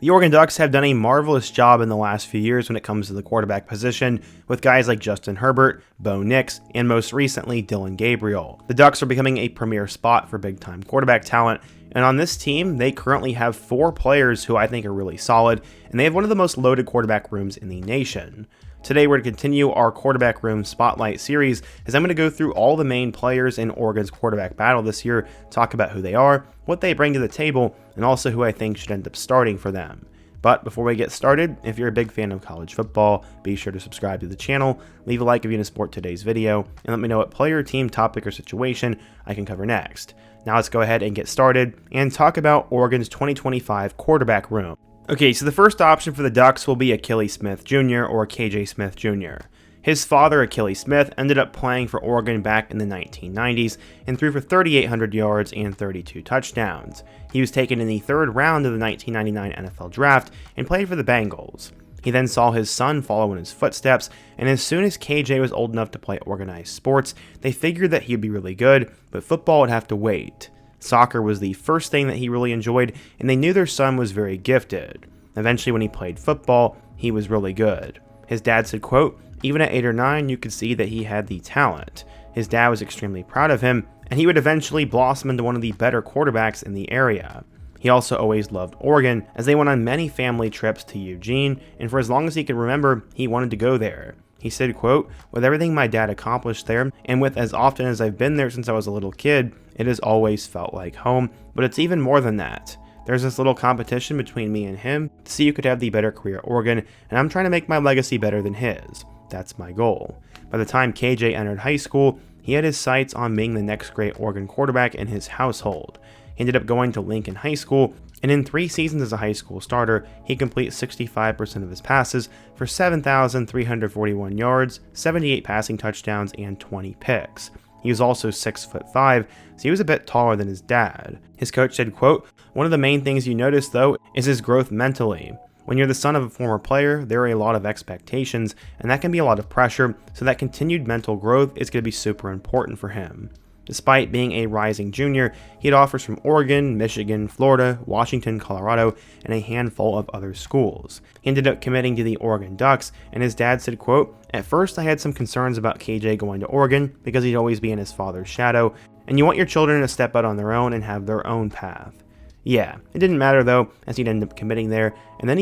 The Oregon Ducks have done a marvelous job in the last few years when it comes to the quarterback position, with guys like Justin Herbert, Bo Nix, and most recently Dillon Gabriel. The Ducks are becoming a premier spot for big-time quarterback talent, and on this team, they currently have 4 players who I think are really solid, and they have one of the most loaded quarterback rooms in the nation. Today we're going to continue our quarterback room spotlight series as I'm going to go through all the main players in Oregon's quarterback battle this year, talk about who they are, what they bring to the table, and also who I think should end up starting for them. But before we get started, if you're a big fan of college football, be sure to subscribe to the channel, leave a like if you want to support today's video, and let me know what player, team, topic, or situation I can cover next. Now let's go ahead and get started and talk about Oregon's 2025 quarterback room. Okay, so the first option for the Ducks will be Akili Smith Jr. or KJ Smith Jr. His father, Akili Smith, ended up playing for Oregon back in the 1990s and threw for 3,800 yards and 32 touchdowns. He was taken in the 3rd round of the 1999 NFL Draft and played for the Bengals. He then saw his son follow in his footsteps, and as soon as KJ was old enough to play organized sports, they figured that he'd be really good, but football would have to wait. Soccer was the first thing that he really enjoyed, and they knew their son was very gifted. Eventually, when he played football, he was really good. His dad said, quote, "Even at 8 or 9, you could see that he had the talent." His dad was extremely proud of him, and he would eventually blossom into one of the better quarterbacks in the area. He also always loved Oregon, as they went on many family trips to Eugene, and for as long as he could remember, he wanted to go there. He said, quote, "With everything my dad accomplished there, and with as often as I've been there since I was a little kid, it has always felt like home, but it's even more than that. There's this little competition between me and him to see who could have the better career at Oregon, and I'm trying to make my legacy better than his. That's my goal." By the time KJ entered high school, he had his sights on being the next great Oregon quarterback in his household. He ended up going to Lincoln High School, and in 3 seasons as a high school starter, he completed 65% of his passes for 7,341 yards, 78 passing touchdowns, and 20 picks. He was also 6'5", so he was a bit taller than his dad. His coach said, quote, "One of the main things you notice, though, is his growth mentally. When you're the son of a former player, there are a lot of expectations, and that can be a lot of pressure, so that continued mental growth is going to be super important for him." Despite being a rising junior, he had offers from Oregon, Michigan, Florida, Washington, Colorado, and a handful of other schools. He ended up committing to the Oregon Ducks, and his dad said, quote, "At first I had some concerns about KJ going to Oregon because he'd always be in his father's shadow, and you want your children to step out on their own and have their own path." Yeah, it didn't matter though, as he'd end up committing there, and then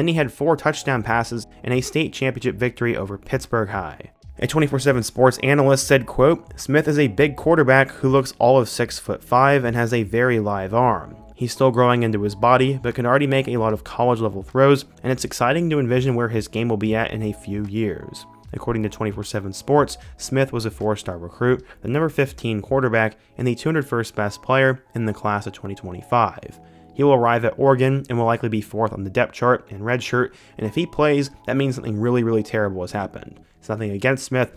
he had 4 touchdown passes and a state championship victory over Pittsburgh High. A 24/7 Sports analyst said, quote, "Smith is a big quarterback who looks all of 6'5" and has a very live arm. He's still growing into his body, but can already make a lot of college-level throws, and it's exciting to envision where his game will be at in a few years." According to 24/7 Sports, Smith was a 4-star recruit, the number 15 quarterback, and the 201st best player in the class of 2025. He will arrive at Oregon and will likely be 4th on the depth chart in redshirt, and if he plays, that means something really, really terrible has happened. It's nothing against Smith,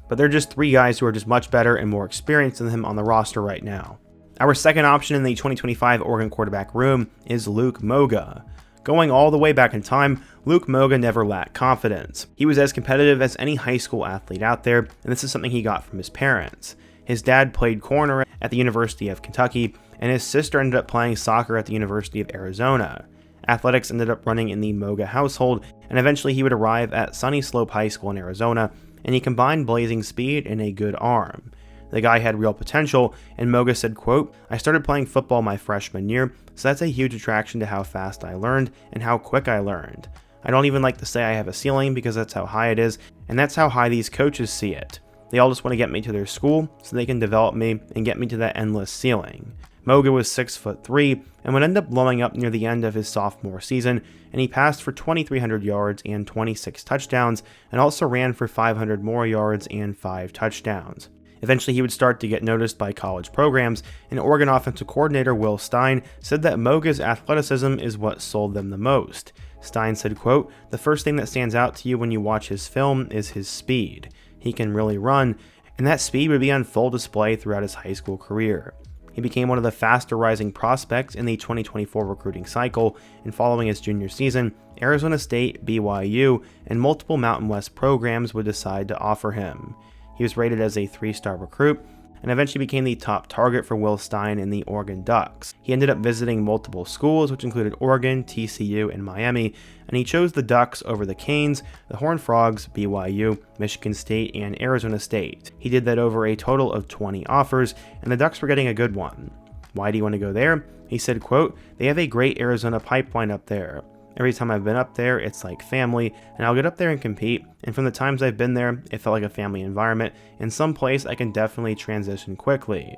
but they're just 3 guys who are just much better and more experienced than him on the roster right now. Our second option in the 2025 Oregon quarterback room is Luke Moga. Going all the way back in time, Luke Moga never lacked confidence. He was as competitive as any high school athlete out there, and this is something he got from his parents. His dad played corner at the University of Kentucky, and his sister ended up playing soccer at the University of Arizona. Athletics ended up running in the Moga household, and eventually he would arrive at Sunny Slope High School in Arizona, and he combined blazing speed and a good arm. The guy had real potential, and Moga said, quote, "I started playing football my freshman year, so that's a huge attraction to how fast I learned and how quick I learned. I don't even like to say I have a ceiling because that's how high it is, and that's how high these coaches see it. They all just want to get me to their school so they can develop me and get me to that endless ceiling." Moga was 6'3" and would end up blowing up near the end of his sophomore season, and he passed for 2,300 yards and 26 touchdowns, and also ran for 500 more yards and 5 touchdowns. Eventually, he would start to get noticed by college programs, and Oregon offensive coordinator Will Stein said that Moga's athleticism is what sold them the most. Stein said, quote, "The first thing that stands out to you when you watch his film is his speed. He can really run, and that speed would be on full display throughout his high school career." He became one of the faster rising prospects in the 2024 recruiting cycle, and following his junior season, Arizona State, BYU, and multiple Mountain West programs would decide to offer him. He was rated as a 3-star recruit, and eventually became the top target for Will Stein and the Oregon Ducks. He ended up visiting multiple schools, which included Oregon, TCU, and Miami, and he chose the Ducks over the Canes, the Horned Frogs, BYU, Michigan State, and Arizona State. He did that over a total of 20 offers, and the Ducks were getting a good one. Why do you want to go there? He said, quote, "They have a great Arizona pipeline up there. Every time I've been up there, it's like family, and I'll get up there and compete, and from the times I've been there, it felt like a family environment, and someplace I can definitely transition quickly."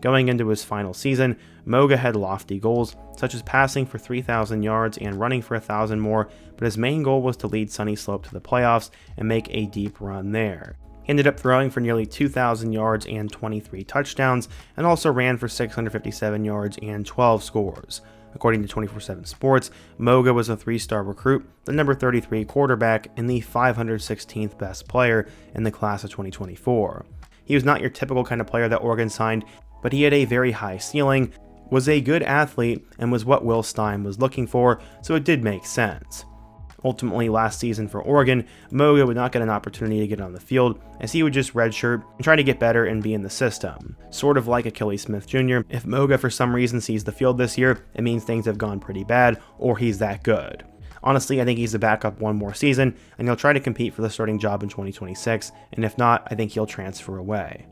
Going into his final season, Moga had lofty goals, such as passing for 3,000 yards and running for 1,000 more, but his main goal was to lead Sunny Slope to the playoffs and make a deep run there. He ended up throwing for nearly 2,000 yards and 23 touchdowns, and also ran for 657 yards and 12 scores. According to 24/7 Sports, Moga was a 3-star recruit, the number 33 quarterback, and the 516th best player in the class of 2024. He was not your typical kind of player that Oregon signed, but he had a very high ceiling, was a good athlete, and was what Will Stein was looking for, so it did make sense. Ultimately, last season for Oregon, Moga would not get an opportunity to get on the field, as he would just redshirt and try to get better and be in the system. Sort of like Akili Smith Jr., if Moga for some reason sees the field this year, it means things have gone pretty bad, or he's that good. Honestly, I think he's a backup one more season, and he'll try to compete for the starting job in 2026, and if not, I think he'll transfer away.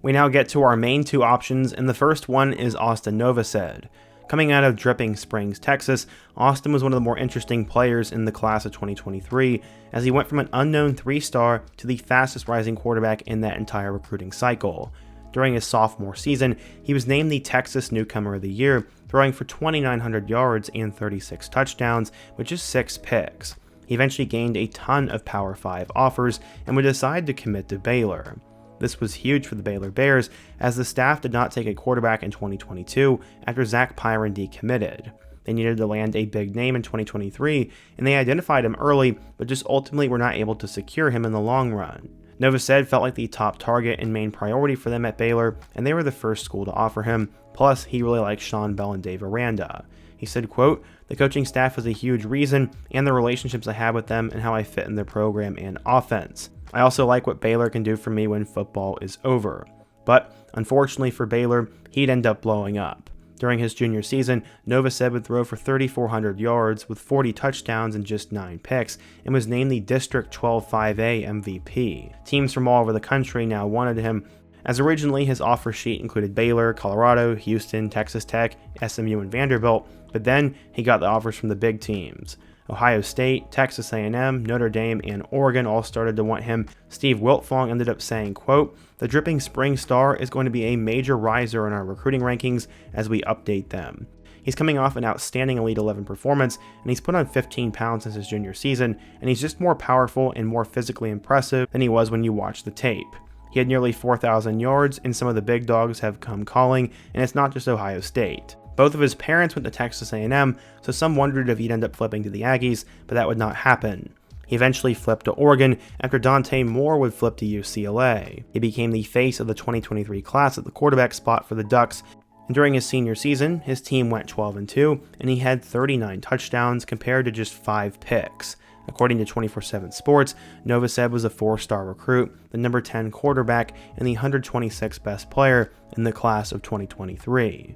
We now get to our main two options, and the first one is Austin Novosad. Coming out of Dripping Springs, Texas, Austin was one of the more interesting players in the class of 2023, as he went from an unknown 3-star to the fastest rising quarterback in that entire recruiting cycle. During his sophomore season, he was named the Texas Newcomer of the Year, throwing for 2,900 yards and 36 touchdowns, with just 6 picks. He eventually gained a ton of Power 5 offers and would decide to commit to Baylor. This was huge for the Baylor Bears, as the staff did not take a quarterback in 2022 after Zach Pyron decommitted. They needed to land a big name in 2023, and they identified him early, but just ultimately were not able to secure him in the long run. Novosad felt like the top target and main priority for them at Baylor, and they were the first school to offer him, plus he really liked Sean Bell and Dave Aranda. He said, quote, "The coaching staff was a huge reason, and the relationships I had with them and how I fit in their program and offense. I also like what Baylor can do for me when football is over." But unfortunately for Baylor, he'd end up blowing up. During his junior season, Novosad would throw for 3,400 yards with 40 touchdowns and just 9 picks, and was named the District 12-5A MVP. Teams from all over the country now wanted him, as originally his offer sheet included Baylor, Colorado, Houston, Texas Tech, SMU, and Vanderbilt, but then he got the offers from the big teams. Ohio State, Texas A&M, Notre Dame, and Oregon all started to want him. Steve Wiltfong ended up saying, quote, "The Dripping Spring Star is going to be a major riser in our recruiting rankings as we update them. He's coming off an outstanding Elite 11 performance, and he's put on 15 pounds since his junior season, and he's just more powerful and more physically impressive than he was when you watch the tape. He had nearly 4,000 yards, and some of the big dogs have come calling, and it's not just Ohio State. Both of his parents went to Texas A&M, so some wondered if he'd end up flipping to the Aggies, but that would not happen. He eventually flipped to Oregon after Dante Moore would flip to UCLA. He became the face of the 2023 class at the quarterback spot for the Ducks, and during his senior season, his team went 12-2, and he had 39 touchdowns compared to just 5 picks. According to 24/7 Sports, Novosad was a 4-star recruit, the number 10 quarterback, and the 126th best player in the class of 2023.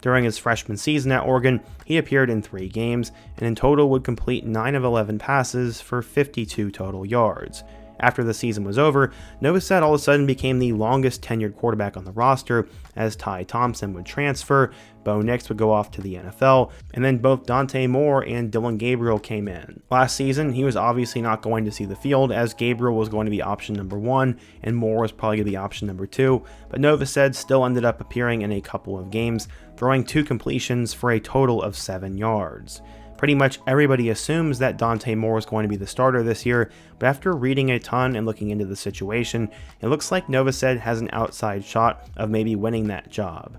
During his freshman season at Oregon, he appeared in 3 games, and in total would complete 9 of 11 passes for 52 total yards. After the season was over, Novosad all of a sudden became the longest tenured quarterback on the roster, as Ty Thompson would transfer, Bo Nix would go off to the NFL, and then both Dante Moore and Dillon Gabriel came in. Last season, he was obviously not going to see the field, as Gabriel was going to be option number 1, and Moore was probably going to be option number 2, but Novosad still ended up appearing in a couple of games, throwing 2 completions for a total of 7 yards. Pretty much everybody assumes that Dante Moore is going to be the starter this year, but after reading a ton and looking into the situation, it looks like Novosad has an outside shot of maybe winning that job.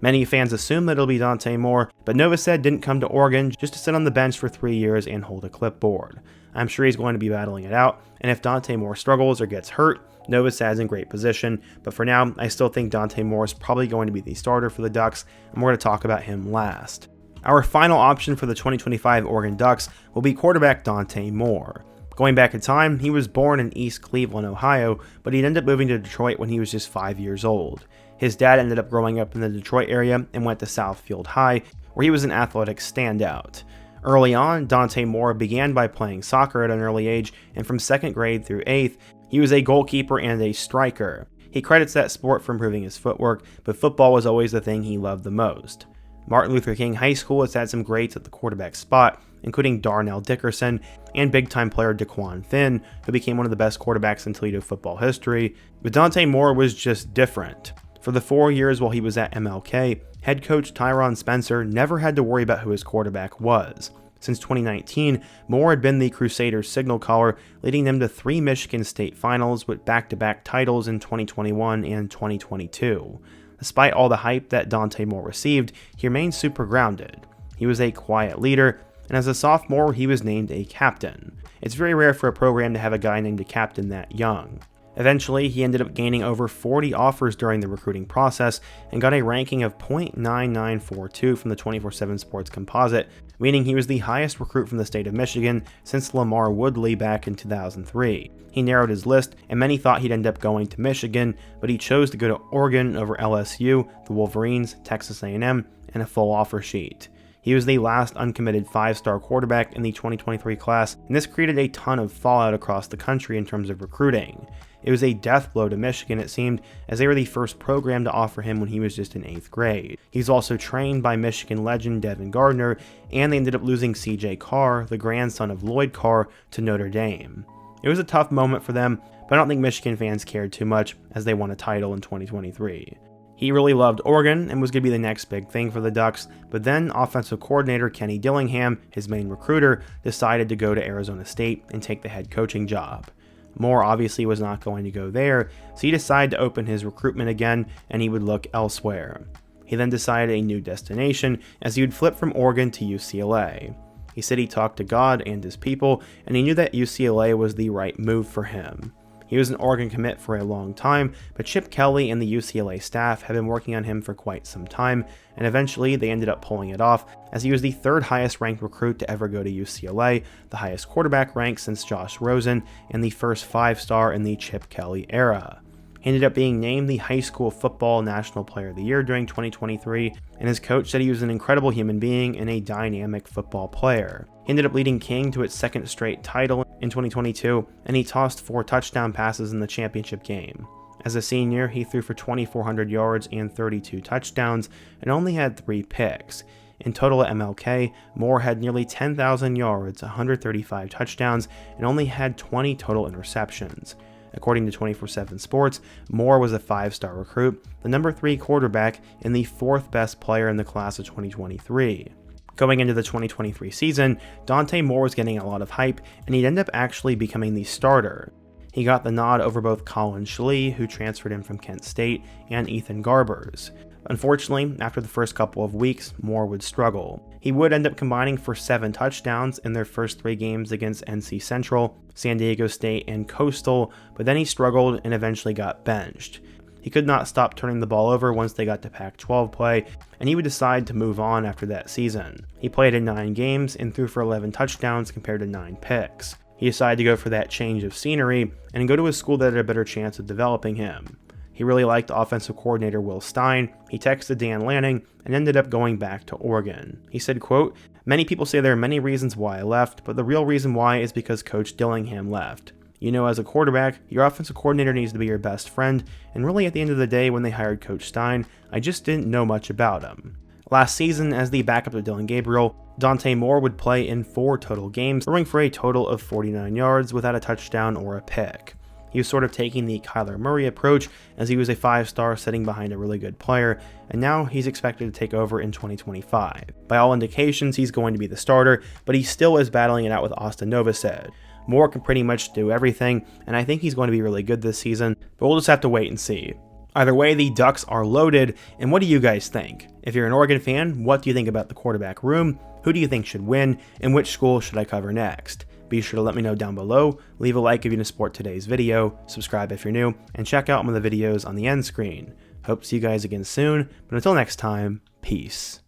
Many fans assume that it'll be Dante Moore, but Novosad didn't come to Oregon just to sit on the bench for 3 years and hold a clipboard. I'm sure he's going to be battling it out, and if Dante Moore struggles or gets hurt, Novosad's in great position, but for now, I still think Dante Moore is probably going to be the starter for the Ducks, and we're going to talk about him last. Our final option for the 2025 Oregon Ducks will be quarterback Dante Moore. Going back in time, he was born in East Cleveland, Ohio, but he'd ended up moving to Detroit when he was just 5 years old. His dad ended up growing up in the Detroit area and went to Southfield High, where he was an athletic standout. Early on, Dante Moore began by playing soccer at an early age, and from 2nd grade through 8th, he was a goalkeeper and a striker. He credits that sport for improving his footwork, but football was always the thing he loved the most. Martin Luther King High School has had some greats at the quarterback spot, including Darnell Dickerson and big-time player Daquan Finn, who became one of the best quarterbacks in Toledo football history, but Dante Moore was just different. For the 4 years while he was at MLK, head coach Tyron Spencer never had to worry about who his quarterback was. Since 2019, Moore had been the Crusaders' signal caller, leading them to 3 Michigan State finals with back-to-back titles in 2021 and 2022. Despite all the hype that Dante Moore received, he remained super grounded. He was a quiet leader, and as a sophomore, he was named a captain. It's very rare for a program to have a guy named a captain that young. Eventually, he ended up gaining over 40 offers during the recruiting process and got a ranking of .9942 from the 24/7 Sports Composite, meaning he was the highest recruit from the state of Michigan since Lamar Woodley back in 2003. He narrowed his list, and many thought he'd end up going to Michigan, but he chose to go to Oregon over LSU, the Wolverines, Texas A&M, and a full offer sheet. He was the last uncommitted 5-star quarterback in the 2023 class, and this created a ton of fallout across the country in terms of recruiting. It was a death blow to Michigan, it seemed, as they were the first program to offer him when he was just in 8th grade. He's also trained by Michigan legend Devin Gardner, and they ended up losing CJ Carr, the grandson of Lloyd Carr, to Notre Dame. It was a tough moment for them, but I don't think Michigan fans cared too much as they won a title in 2023. He really loved Oregon and was going to be the next big thing for the Ducks, but then offensive coordinator Kenny Dillingham, his main recruiter, decided to go to Arizona State and take the head coaching job. Moore obviously was not going to go there, so he decided to open his recruitment again and he would look elsewhere. He then decided a new destination as he would flip from Oregon to UCLA. He said he talked to God and his people, and he knew that UCLA was the right move for him. He was an Oregon commit for a long time, but Chip Kelly and the UCLA staff had been working on him for quite some time, and eventually they ended up pulling it off, as he was the 3rd highest ranked recruit to ever go to UCLA, the highest quarterback rank since Josh Rosen, and the first 5-star in the Chip Kelly era. He ended up being named the High School Football National Player of the Year during 2023, and his coach said he was an incredible human being and a dynamic football player. He ended up leading King to its 2nd straight title in 2022, and he tossed 4 touchdown passes in the championship game. As a senior, he threw for 2,400 yards and 32 touchdowns, and only had 3 picks. In total at MLK, Moore had nearly 10,000 yards, 135 touchdowns, and only had 20 total interceptions. According to 24/7 Sports, Moore was a 5-star recruit, the number 3 quarterback, and the 4th best player in the class of 2023. Going into the 2023 season, Dante Moore was getting a lot of hype, and he'd end up actually becoming the starter. He got the nod over both Colin Schlee, who transferred him from Kent State, and Ethan Garbers. Unfortunately, after the first couple of weeks, Moore would struggle. He would end up combining for 7 touchdowns in their first 3 games against NC Central, San Diego State, and Coastal, but then he struggled and eventually got benched. He could not stop turning the ball over once they got to Pac-12 play, and he would decide to move on after that season. He played in 9 games and threw for 11 touchdowns compared to 9 picks. He decided to go for that change of scenery and go to a school that had a better chance of developing him. He really liked offensive coordinator Will Stein. He texted Dan Lanning and ended up going back to Oregon. He said, quote, "Many people say there are many reasons why I left, but the real reason why is because Coach Dillingham left. You know, as a quarterback, your offensive coordinator needs to be your best friend, and really at the end of the day when they hired Coach Stein, I just didn't know much about him." Last season, as the backup to Dillon Gabriel, Dante Moore would play in 4 total games, throwing for a total of 49 yards without a touchdown or a pick. He was sort of taking the Kyler Murray approach, as he was a 5-star sitting behind a really good player, and now he's expected to take over in 2025. By all indications, he's going to be the starter, but he still is battling it out with Austin Novosad. Moore can pretty much do everything, and I think he's going to be really good this season, but we'll just have to wait and see. Either way, the Ducks are loaded, and what do you guys think? If you're an Oregon fan, what do you think about the quarterback room? Who do you think should win, and which school should I cover next? Be sure to let me know down below, leave a like if you support today's video, subscribe if you're new, and check out one of the videos on the end screen. Hope to see you guys again soon, but until next time, peace.